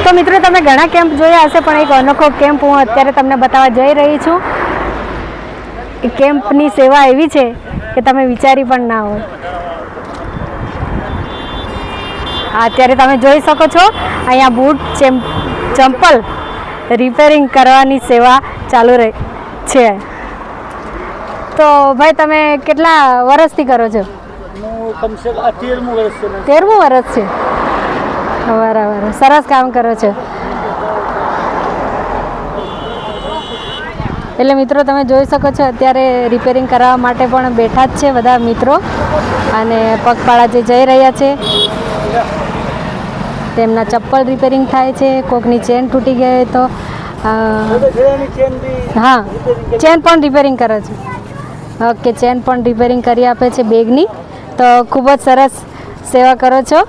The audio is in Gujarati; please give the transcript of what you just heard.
તો મિત્રો તમે ઘણા કેમ્પ જોયા હશે, પણ એક અનોખો કેમ્પ હું અત્યારે તમને બતાવવા જઈ રહી છું. એ કેમ્પની સેવા એવી છે કે તમે વિચારી પણ ના હોય. અત્યારે તમે જોઈ શકો છો અહીંયા બૂટ ચંપલ રિપેરિંગ કરવાની સેવા ચાલુ રહી છે. તો ભાઈ તમે કેટલા વર્ષથી કરો છો? 13મું વર્ષ છે. 13મું વર્ષ છે. બરાબર, સરસ કામ કરો છો. એટલે મિત્રો તમે જોઈ શકો છો અત્યારે રિપેરિંગ કરાવવા માટે પણ બેઠા જ છે બધા મિત્રો, અને પગપાળા જે જઈ રહ્યા છે તેમના ચપ્પલ રિપેરિંગ થાય છે. કોકની ચેન તૂટી ગઈ હોય તો હા, ચેન પણ રિપેરિંગ કરે છે. ઓકે, ચેન પણ રિપેરિંગ કરી આપે છે બેગની. તો ખૂબ જ સરસ સેવા કરો છો.